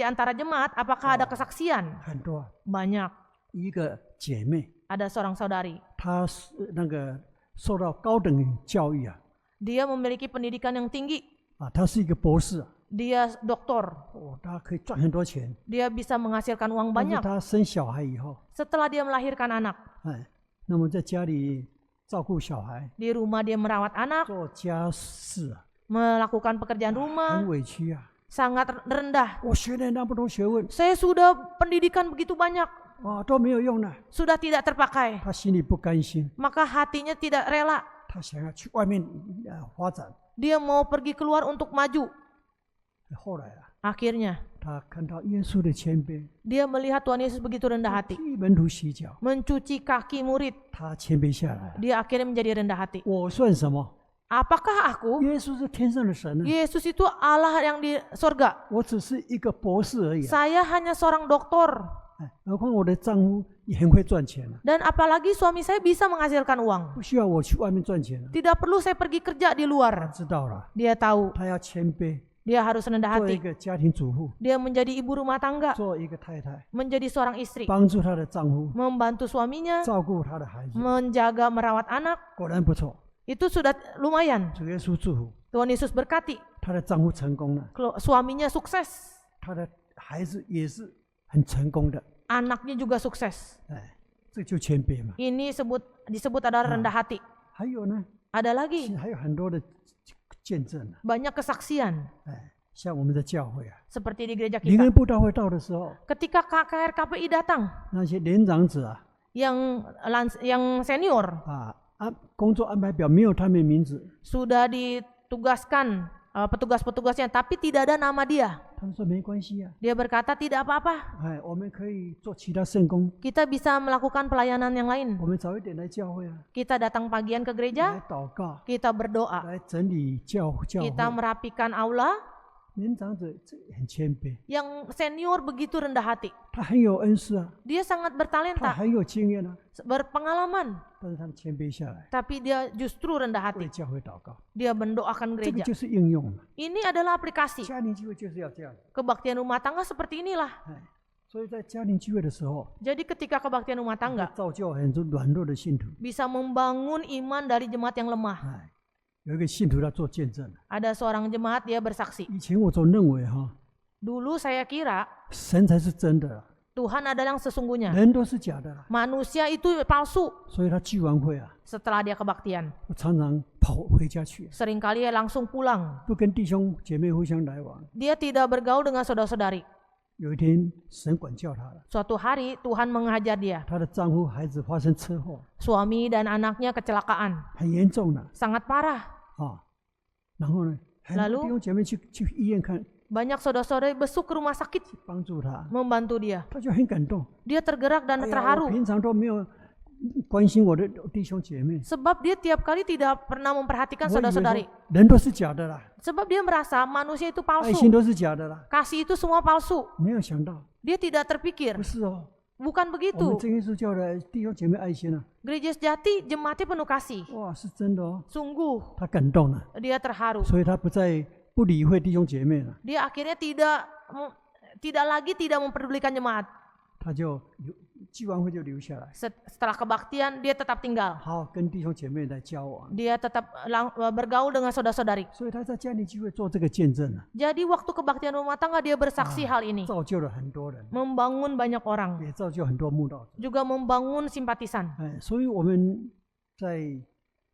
antara jemaat apakah ada kesaksian? 很多啊， Banyak. 一个姐妹， Ada seorang saudari. 她是那个受到高等教育啊， Dia memiliki pendidikan yang tinggi. 啊，她是一个博士啊， Dia doktor. 哦，她可以赚很多钱。 Dia bisa menghasilkan uang 但是 banyak 她生小孩以后， setelah dia melahirkan anak. 哎，那么在家里照顾小孩， Di rumah dia merawat anak, 做家事啊， melakukan pekerjaan rumah, 很委屈啊。 sangat rendah. 我学了那么多学问， Saya sudah pendidikan begitu banyak, 啊，都没有用了， sudah tidak terpakai. 她心里不甘心， Maka hatinya tidak rela. 她想要去外面发展。 Dia mau pergi keluar untuk maju. 后来啊， Akhirnya 她看到耶稣的谦卑， dia melihat Tuhan Yesus begitu rendah hati, 替门徒洗脚， mencuci kaki murid. 她谦卑下来了。 Dia akhirnya menjadi rendah hati. 我算什么？ Apakah aku? 耶稣是天上的神呢， Yesus itu Allah yang di sorga. 我只是一个博士而已啊。 Saya hanya seorang doktor. 哎，何况我的丈夫也很会赚钱啊， Dan apalagi suami saya bisa menghasilkan uang. 不需要我去外面赚钱啊。 Tidak perlu saya pergi kerja di 她 luar. 知道了， Dia tahu. 她要谦卑， Dia harus rendah 做一 hati. 个家庭主妇， Dia menjadi ibu rumah tangga. 做一个太太， Menjadi seorang istri. 帮助她的丈夫， Membantu suaminya. 照顾她的孩子， Menjaga merawat anak. 果然不错。Itu sudah lumayan. 主耶稣祝福， Tuhan Yesus berkati. 她的丈夫成功了， Suaminya sukses. 她的孩子也是很成功的， Anaknya juga sukses. 哎，这就谦卑嘛。 Ini disebut adalah rendah hati. 还有呢， Ada lagi 还有很多的见证啊， banyak kesaksian 哎，像我们的教会啊， seperti di gereja 灵 kita. 恩布道会到的时候， Ketika KKR-KPI datang, 那些年长者啊， yang senior 工作安排表没有他们名字， sudah ditugaskan petugas-petugasnya, tapi tidak ada nama dia. 他们说没关系啊， Dia berkata tidak apa-apa. 哎，我们可以做其他圣工， Kita bisa melakukan pelayanan yang lain. 我们早一点来教会啊， Kita datang pagian ke gereja, 来祷告， kita berdoa, 来整理教会。 kita merapikan aula. 年长者这很谦卑， Yang senior begitu rendah hati. 他很有恩师啊， Dia sangat 他 bertalenta, 很有经验啊， berpengalaman, 但是他们谦卑下来， tapi dia justru rendah 为 hati. 教会祷告， Dia mendoakan 这个 gereja. 就是应用嘛。 Ini adalah aplikasi. 家庭聚会就是要这样， Kebaktian rumah tangga seperti inilah. 哎，所以在家庭聚会的时候， Jadi ketika kebaktian rumah tangga 造就很多软弱的信徒， bisa membangun iman dari jemaat yang lemah. 哎，有一个信徒他做见证， Ada seorang jemaat dia bersaksi. 以前我总认为哈， Dulu saya kira 神才是真的啦， Tuhan adalah yang sesungguhnya. 人都是假的啦， Manusia itu palsu. 所以他聚完会啊， Setelah dia kebaktian, 我常常跑回家去， seringkali dia langsung pulang. 不跟弟兄姐妹互相来往。 Dia tidak bergaul dengan saudara-saudari. 有一天，神管教他了， Suatu hari Tuhan mengajar dia. 她的丈夫孩子发生车祸， Suami dan anaknya kecelakaan. 很严重了 Sangat parah. 啊。然后呢，很多 Lalu 弟兄姐妹去医院看， Banyak saudara-saudari besuk ke rumah sakit 帮助他， membantu dia. 他就很感动。 Dia tergerak dan 哎呀，我 terharu. 平常都没有关心我的弟兄姐妹， Sebab dia tiap kali tidak pernah memperhatikan 我以为 saudara-saudari. 说人都是假的啦， Sebab dia merasa manusia itu 爱心 palsu. 都是假的啦。 Kasih itu semua palsu. 没有想到， Dia tidak terpikir. 不是哦， Bukan 我们 begitu. 真耶稣教的弟兄姐妹爱心啊， Gereja sejati jemaatnya penuh kasih. 哇，是真的哦， Sungguh 他感动了， dia terharu. 所以他不再不理会弟兄姐妹了， Dia akhirnya tidak memperdulikan jemaat. 他就聚完会就留下来， Setelah kebaktian dia tetap tinggal. 好好跟弟兄姐妹来交往。 Dia tetap bergaul dengan saudara-saudari. 所以他在家里聚会做这个见证啊， Jadi waktu kebaktian rumah tangga dia bersaksi hal ini. 造就了很多人， Membangun banyak orang. 也造就很多慕道者。 Juga membangun simpatisan. 哎，所以我们在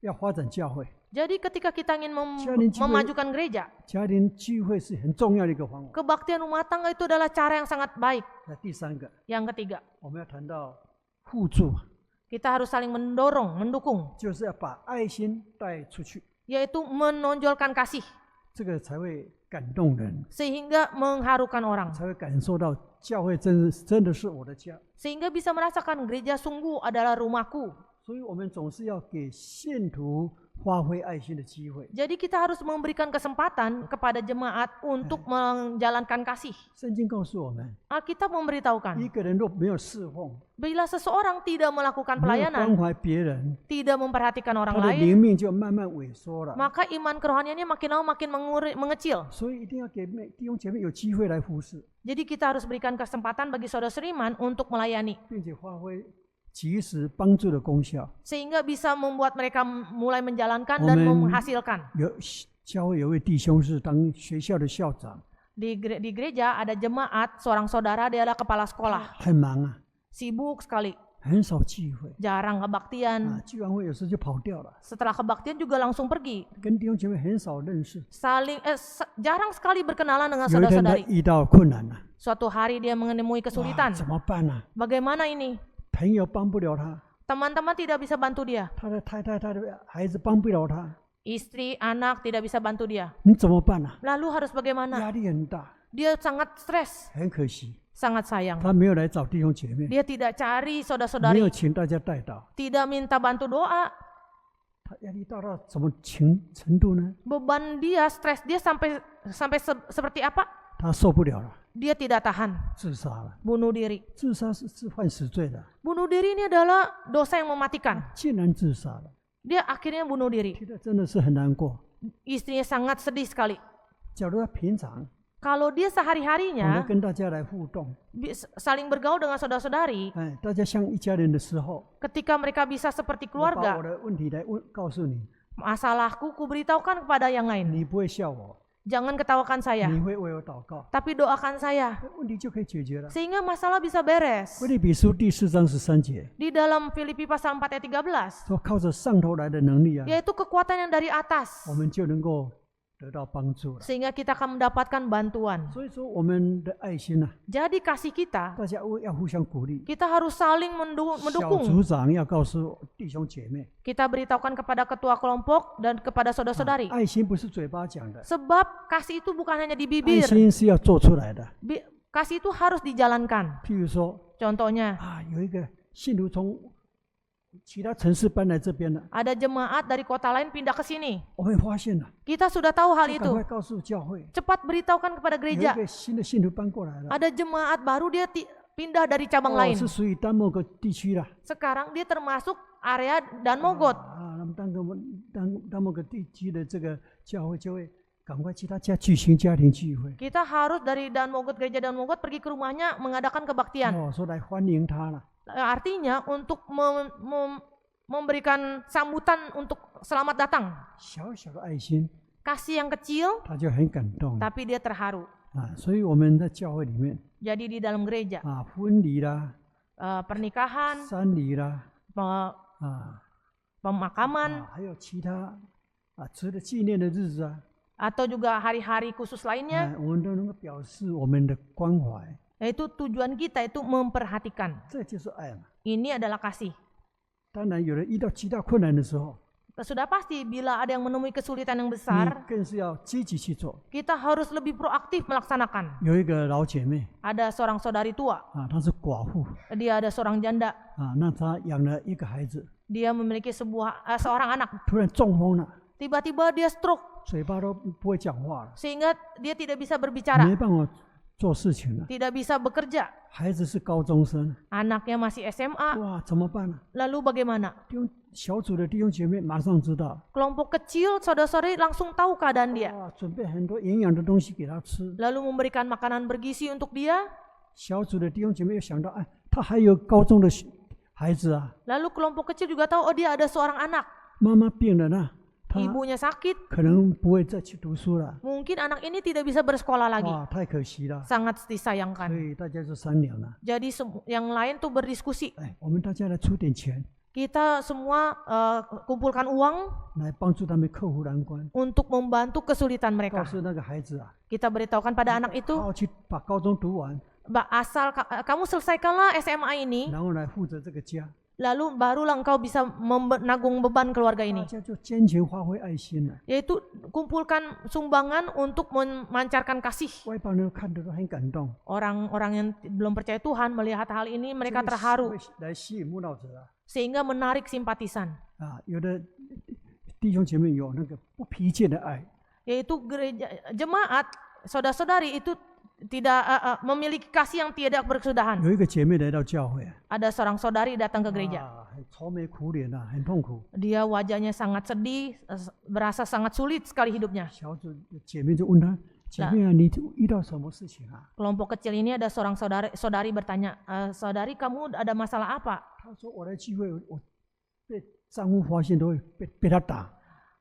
要发展教会， Jadi ketika kita ingin Jadi juga- memajukan gereja, 家庭聚会是很重要的一个方法。 kebaktian rumah tangga itu adalah cara yang sangat baik. 那第三个， Yang ketiga, 我们要谈到互助， kita harus saling mendorong, mendukung, 就是要把爱心带出去， yaitu menonjolkan kasih 这个才会感动人， sehingga mengharukan orang, 才会感受到教会真的是我的家。 sehingga bisa merasakan gereja sungguh adalah rumahku. 所以我们总是要给信徒发挥爱心的机会。 Jadi kita harus memberikan kesempatan kepada jemaat untuk menjalankan kasih. 圣经告诉我们， Alkitab memberitahukan, 一个人若没有侍奉， bila seseorang tidak melakukan 没有关 pelayanan, 怀别人， tidak memperhatikan 他 orang 的 lain, 灵命就慢慢萎缩了。 maka iman kerohaniannya makin lama makin mengecil. 所以一定要给弟兄姐妹有机会来服侍， Jadi kita harus berikan kesempatan bagi saudara seiman untuk melayani, 并且发挥及时帮助的功效。 sehingga bisa membuat mereka mulai menjalankan dan Amen. menghasilkan. 教会有位弟兄是当学校的校长， Di gereja ada jemaat, seorang saudara dia adalah kepala sekolah, 很忙啊， sibuk sekali, 很少聚会 jarang kebaktian. 聚完会有时就跑掉了， Setelah kebaktian juga langsung pergi. 跟弟兄姐妹很少认识。 Jarang sekali berkenalan dengan 有一天他 saudara-saudari. 遇到困难了， Suatu hari dia menemui 哇 kesulitan. 怎么办呢？ Bagaimana ini? 朋友帮不了他， Teman-teman tidak bisa bantu dia. 他的太太、他的孩子帮不了他， Istri, anak tidak bisa bantu dia. 你怎么办呢？ Lalu harus bagaimana? 压力很大， Dia sangat stres, 很可惜， sangat sayang. 他没有来找弟兄姐妹， Dia tidak cari 没 saudara-saudari, 有请大家带到， tidak minta bantu doa. 他压力大到什么程度呢？ Beban dia, stres dia sampai seperti apa? 他受不了了， Dia tidak tahan, 自杀了。 bunuh diri. 自杀是犯死罪的， Bunuh diri ini adalah dosa yang mematikan. 竟然自杀了， Dia akhirnya bunuh diri. 听得真的是很难过。 Istrinya sangat sedih sekali. 假如他平常， Kalau dia 我们 sehari-harinya 跟大家来互动， saling bergaul dengan saudara-saudari, 哎，大家像一家人的时候， ketika mereka bisa seperti 我把 keluarga, 我的问题来告诉你， Masalahku kuberitahukan kepada yang lain. 你不会笑我， Jangan ketawakan saya, 你会为我祷告， tapi doakan saya 问题就可以解决了。 sehingga masalah bisa beres. 腓立比书第4章13节 Di dalam Filipi pasal 4 ayat 13, 说，靠着上头来的能力啊， yaitu kekuatan yang dari atas, 我们就能够得到帮助了。 sehingga kita akan mendapatkan bantuan. 所以说，我们的爱心啊， Jadi kasih kita, 大家要互相鼓励。 kita harus saling 小 mendukung. 组长要告诉弟兄姐妹， Kita beritahukan kepada ketua kelompok dan kepada saudara-saudari. 爱心不是嘴巴讲的， Sebab kasih itu bukan hanya di 爱 bibir, 心是要做出来的。 kasih itu harus dijalankan. 譬如说 Contohnya, 啊，有一个信徒从其他城市搬来这边了， ada jemaat dari kota lain pindah ke sini. 我们发现了， Kita sudah tahu hal 就赶 itu. 快告诉教会， Cepat beritahukan kepada 有一 gereja. 个新的信徒搬过来了， Ada jemaat baru dia pindah dari cabang 哦， lain. 是属于丹莫格地区的。 Sekarang dia termasuk area Dan Mogot. 啊，那么丹莫格地区的这个教会就会赶快去他家举行家庭聚会， Kita harus dari Dan Mogot, gereja Dan Mogot pergi ke rumahnya mengadakan kebaktian. 哦，说来欢迎他了。 Artinya untuk memberikan sambutan untuk selamat datang. 小小的爱心， Kasih yang kecil, 他就很感动 tapi dia terharu. 啊。所以我们在教会里面 Jadi di dalam gereja, 啊，婚礼啦、 pernikahan, 丧礼啦 pe- 啊 pemakaman, 啊，还有其他啊值得纪念的日子啊， atau juga hari-hari khusus lainnya, 我们都能够表示我们的关怀， yaitu tujuan kita itu memperhatikan. 这就是爱嘛。 Ini adalah kasih. 当然，有人遇到极大困难的时候， Sudah pasti bila ada yang menemui kesulitan yang 你 besar, 更是要积极去做。 kita harus lebih proaktif melaksanakan. 有一个老姐妹 Ada seorang saudari tua, 啊，她是寡妇 dia ada seorang janda, 啊，那她养了一个孩子， dia memiliki seorang anak. 突然中风了， Tiba-tiba dia stroke 嘴巴都不会讲话了， sehingga dia tidak bisa berbicara, 没办法做事情了。 tidak bisa bekerja. 孩子是高中生， Anaknya masih SMA, 哇，怎么办呢？ lalu bagaimana? 弟兄小组的弟兄姐妹马上知道， Kelompok kecil saudara-saudari langsung tahu keadaan dia, 哇，准备很多营养的东西给他吃。 lalu memberikan makanan bergizi untuk dia. 小组的弟兄姐妹又想到，哎，他还有高中的孩子啊， Lalu kelompok kecil juga tahu, oh dia ada seorang anak, 妈妈病了呢，他 ibunya sakit, 可能不会再去读书了， mungkin anak ini tidak bisa bersekolah lagi. 哇，太可惜了。 Sangat 所 disayangkan. 以大家就商量了， Jadi yang lain tuh berdiskusi. 哎，我们大家来出点钱， Kita semua kumpulkan uang 来帮助他们克服难关。 untuk membantu kesulitan 告 mereka. 诉那个孩子啊， Kita beritahukan pada anak 好 itu, 好去把高中读完， asal kamu selesaikanlah SMA ini, 然后来负责这个家， lalu barulah engkau bisa menanggung beban keluarga 大 ini. 家就坚决发挥爱心了。 Yaitu kumpulkan sumbangan untuk memancarkan kasih. 外邦人看得都很感动， Orang-orang yang belum percaya Tuhan melihat hal ini, mereka terharu 会来吸引慕道者啊。 sehingga menarik simpatisan. 啊，有的弟兄姐妹有那个不疲倦的爱， Yaitu jemaat, saudara-saudari itu tidak memiliki kasih yang tidak berkesudahan. 有一个姐妹来到教会啊， Ada seorang saudari datang ke gereja. 很愁眉苦脸啊，很痛苦。 Dia wajahnya sangat sedih, berasa sangat sulit sekali hidupnya. 小组的姐妹就问她：“姐妹啊，你遇到什么事情啊 Kelompok kecil ini ada seorang saudari bertanya, saudari kamu ada masalah apa?？” 她说：“我来聚会，我被丈夫发现都会被他打。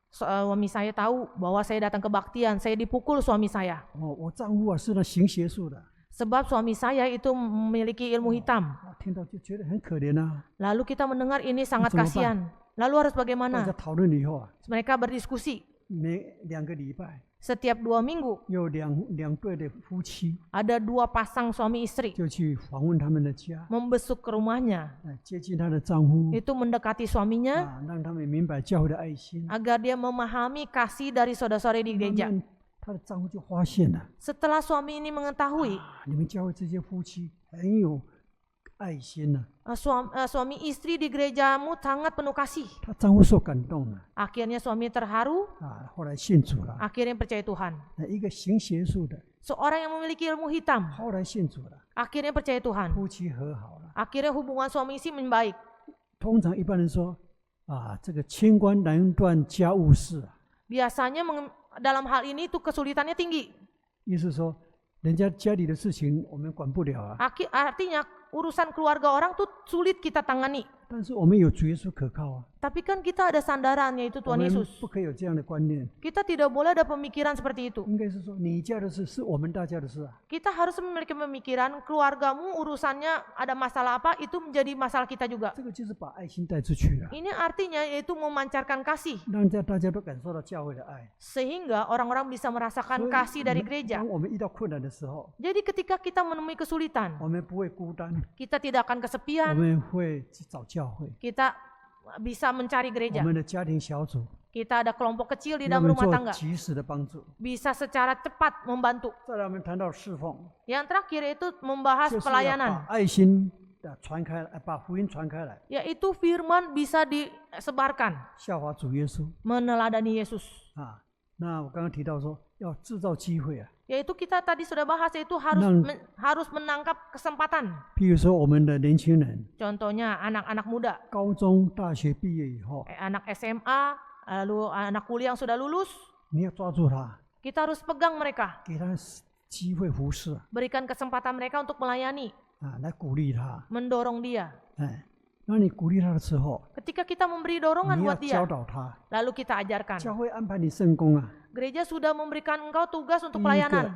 Suami saya tahu bahwa saya datang kebaktian, saya dipukul suami saya. 哦，我丈夫啊是那行邪术的。 Sebab suami saya itu memiliki ilmu hitam. 啊，听到就觉得很可怜啊。 Lalu kita mendengar ini sangat Macam apa? kasihan. Lalu harus 大家 bagaimana? 讨论了以后啊， Mereka berdiskusi. 每2个礼拜 Setiap 2 minggu 有两对的夫妻 ada 2 pasang suami istri 就去访问他们的家， membesuk ke rumahnya. 接近她的丈夫， Itu mendekati suaminya 啊，让他们明白教会的爱心。 agar dia memahami kasih dari saudara-saudari di 慢 gereja. 慢她的丈夫就发现了， Setelah suami ini mengetahui 啊，你们教会这些夫妻很有爱心呐、 suami istri di gerejamu sangat penuh kasih. 她丈夫受感动了， Akhirnya suami terharu, 啊，后来信主了。 akhirnya percaya Tuhan. 一个行邪术的， Seorang yang memiliki ilmu hitam, 后来信主了， akhirnya percaya Tuhan. 夫妻和好了。 Akhirnya hubungan suami istri membaik. 通常一般人说，啊，这个清官难断家务事啊， Biasanya dalam hal ini tuh kesulitannya tinggi. 意思说，人家家里的事情我们管不了啊， Artinya urusan keluarga orang tuh sulit kita tangani. 但是我们有主耶稣可靠啊， Tapi kan kita ada sandaran, yaitu 我 Tuhan 们 Yesus. 不可以有这样的观念， Kita tidak boleh ada pemikiran seperti itu. 应该是说你家的事是我们大家的事啊。 Kita harus memiliki pemikiran keluargamu urusannya ada masalah apa, itu menjadi masalah kita juga. 这个就是把爱心带出去啊， Ini artinya yaitu memancarkan kasih, 让大家都感受到教会的爱。 sehingga orang-orang bisa 所 merasakan 以 kasih dari gereja. 当我们遇到困难的时候， Jadi ketika kita menemui kesulitan, 我们不会孤单， kita tidak akan 我 kesepian, 们会去找教会， kita bisa mencari 我 gereja. 们的家庭小组， Kita ada kelompok kecil di 给我 dalam 们 rumah 做 tangga, 及时的帮助。 bisa secara cepat membantu. 再来，我们谈到侍奉， Yang terakhir itu membahas 就是要 pelayanan, 把爱心的传开来，把福音传开来， yaitu firman bisa disebarkan, 效法主耶稣 meneladani Yesus. 啊。那我刚刚提到说，要制造机会啊， Yaitu kita tadi sudah bahas, yaitu harus menangkap kesempatan. 譬如说我们的年轻人， Contohnya anak-anak muda, 高中、大学毕业以后， anak SMA, lalu anak kuliah yang sudah lulus, 你要抓住他， kita harus pegang mereka, 给他机会服侍 berikan kesempatan mereka untuk melayani, 啊，来鼓励他。 mendorong dia. 哎，那你鼓励他的时候， Ketika kita memberi dorongan 你要 buat 教 dia, 导他。 lalu kita ajarkan. 教会安排你圣工啊， Gereja sudah memberikan engkau tugas 第 untuk 一个 pelayanan.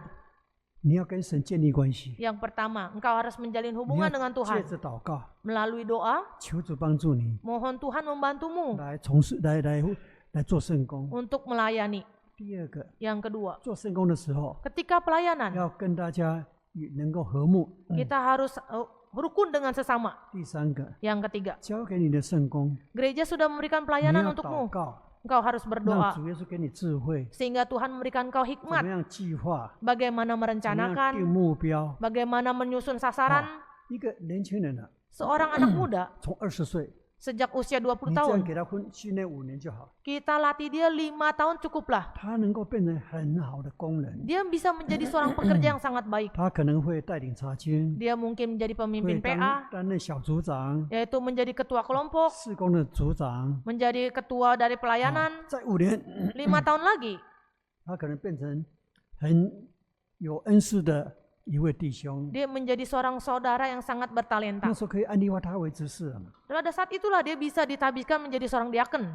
你要跟神建立关系， Yang pertama, engkau harus menjalin 你 hubungan 要 dengan 借 Tuhan 着祷告， melalui doa. 求主帮助你 Mohon Tuhan membantumu 来从事来做圣工。 untuk melayani. 第二个， Yang kedua, 做圣工的时候 ketika pelayanan, 要跟大家能够和睦。 kita harus rukun dengan sesama. 第三个， Yang ketiga, 交给你的圣工， gereja sudah memberikan 你 pelayanan 要祷 untukmu. 告， Engkau harus 让 berdoa 主耶稣给你智慧， sehingga Tuhan memberikan engkau 怎么 hikmat, 样计划， bagaimana 怎么样定 merencanakan, 目标。 bagaimana menyusun sasaran. 一个年轻人啊， Seorang anak muda 从20岁， sejak usia 20你这样 tahun, 给他训练5年就好， kita latih dia 5 tahun cukuplah. 他能够变成很好的工人。 Dia bisa menjadi seorang pekerja yang sangat baik. 他可能会带领查经， Dia mungkin menjadi 会 pemimpin PA, 担任小组长、 yaitu menjadi ketua kelompok, 事工的组长。 menjadi ketua dari 啊 pelayanan. 在5年， 5 tahun lagi, 他可能变成很有恩赐的一位弟兄。 dia menjadi seorang saudara yang sangat 那 bertalenta. 时候可以安利化他为执事了嘛？ Dan pada saat itulah dia bisa ditabiskan menjadi seorang diaken.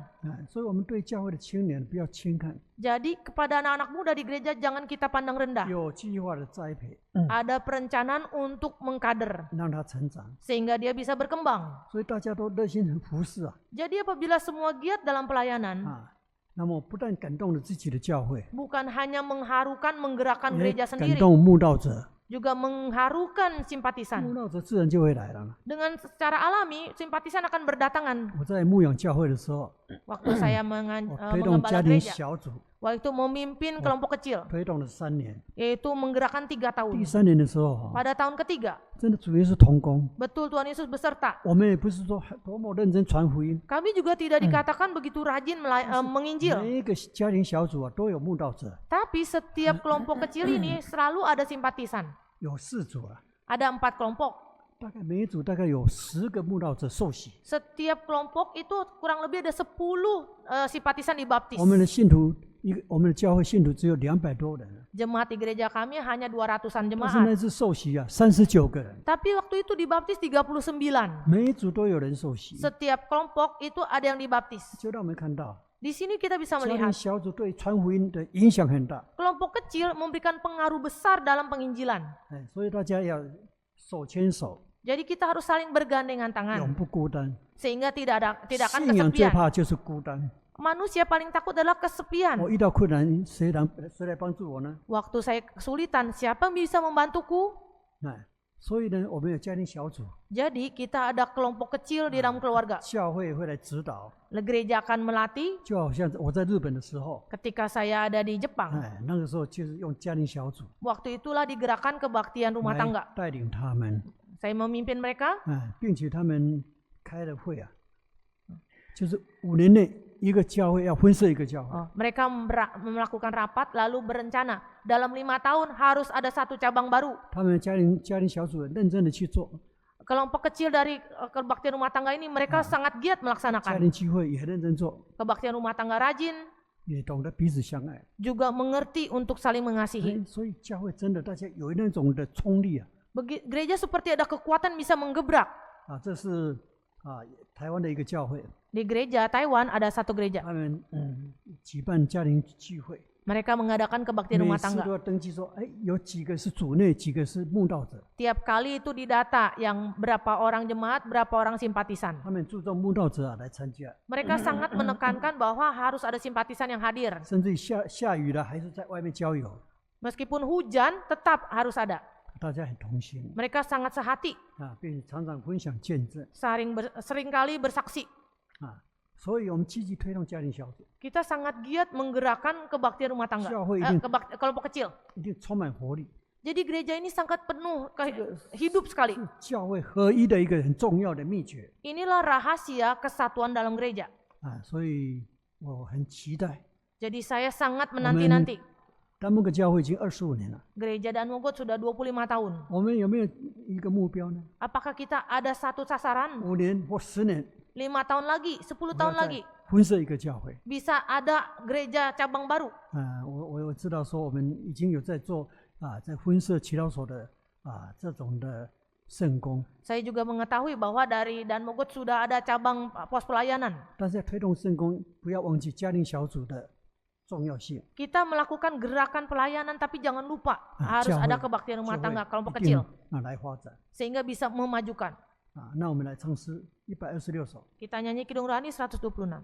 所以我们对教会的青年不要轻看， Jadi kepada anak-anak muda di gereja jangan kita pandang rendah. 有计划的栽培， Ada perencanaan untuk mengkader 让他成长。 sehingga dia bisa berkembang. 所以大家都热心服侍啊 Jadi apabila semua giat dalam pelayanan 啊！那么不但感动了自己的教会， bukan hanya mengharukan menggerakkan 也 gereja 感 sendiri, 动慕道者， juga mengharukan 慕 simpatisan. 道者自然就会来了。 Dengan secara alami simpatisan akan berdatangan. 我在牧养教会的时候， Waktu saya 我推动 mengembala 家庭 gereja, 小组， waktu memimpin kelompok kecil, 推动了3年。 yaitu menggerakkan 3 第 tahun. 3年的时候， Pada tahun ketiga, 真的主耶稣同工， betul Tuhan Yesus beserta. 我们也不是说多么认真传福音， Kami juga tidak dikatakan begitu rajin menginjil. 每一个家庭小组啊都有慕道者， Tapi setiap kelompok kecil ini selalu ada simpatisan. 有4组啊， Ada 4 kelompok. 大概每一组大概有10个慕道者受洗。 Setiap kelompok itu kurang lebih ada 10 simpatisan dibaptis. 我们的信徒我们的教会信徒只有200多人， Jemaat di gereja kami hanya 200-an 但是 jemaat. 那次受洗啊39个人， Tapi waktu itu dibaptis 39. 每一组都有人受洗， Setiap kelompok itu ada yang dibaptis. 就让我们看到 Di sini kita bisa 家庭 melihat 小组对传福音的影响很大。 kelompok kecil memberikan pengaruh besar dalam penginjilan. 哎，所以大家要手牵手， Jadi kita harus saling bergandengan 永 tangan 不孤单。 sehingga tidak akan 信仰最 kesepian. 怕就是孤单。 Manusia paling takut adalah kesepian. 我遇到困难，谁来帮助我呢？ Waktu saya kesulitan, siapa yang bisa membantuku? 哎，所以呢，我们有家庭小组， Jadi kita ada kelompok kecil di dalam keluarga. 教会会来指导。 Gereja akan melatih. 就好像我在日本的时候， Ketika saya ada di Jepang, 哎，那个时候就是用家庭小组 waktu itulah digerakkan kebaktian rumah 来 tangga. 带领他们， Saya memimpin mereka, 哎，并且他们开了会啊，就是5年内一个教会要分设一个教会， mereka melakukan rapat lalu berencana dalam 5 tahun harus ada 1 cabang baru. 他们家庭小组认真的去做， Kelompok kecil dari kebaktian rumah tangga ini mereka sangat giat 家 melaksanakan. 庭聚会也认真做， Kebaktian rumah tangga rajin, 也懂得彼此相爱。 juga mengerti untuk saling 所 mengasihi. 以，所以教会真的大家有那种的冲力啊， Gereja seperti ada kekuatan bisa menggebrak. 啊，这是台湾的一个教会， Di gereja Taiwan ada satu gereja. 他们举办家庭聚会， Mereka mengadakan kebaktian 每 rumah 次 tangga. 都要登记说，有几个是主内，几个是慕道者。 Tiap kali itu didata yang berapa orang jemaat, berapa orang simpatisan. 他们注重慕道者来参加， Mereka sangat menekankan bahwa harus ada simpatisan yang hadir. 甚至于下雨了还是在外面郊游， Meskipun hujan, tetap harus ada. 大家很同心 Mereka sangat sehati, 并常常分享见证 seringkali bersaksi. 所以我们积极推动家庭小组， Kita sangat giat menggerakkan kebaktian rumah tangga, 教会一定 kelompok kecil. 一定充满活力， Jadi gereja ini sangat penuh, hidup sekali. 是教会合一的一个很重要的秘诀 Inilah rahasia kesatuan dalam gereja. 所以我很期待。 Jadi saya sangat menanti-nanti. 丹木格教会已经25年了， Gereja Danmogot sudah 25 tahun. 我们有没有一个目标呢？ Apakah kita ada satu sasaran? 5年或10年， 5 tahun lagi, 10 tahun lagi, 分设一个教会。 bisa ada gereja cabang baru. 我知道说我们已经有在做在分设祈祷所的这种的圣工， Saya juga mengetahui bahwa dari Danmogot sudah ada cabang pos pelayanan. 但是要推动圣工，不要忘记家庭小组的重要性。 Kita melakukan gerakan pelayanan tapi jangan lupa harus 教会 ada kebaktian rumah 教 tangga 会 kelompok 一定 kecil 来发展 sehingga bisa memajukan. 那我们来唱诗126首。 Kita nyanyi Kidung Rohani 126.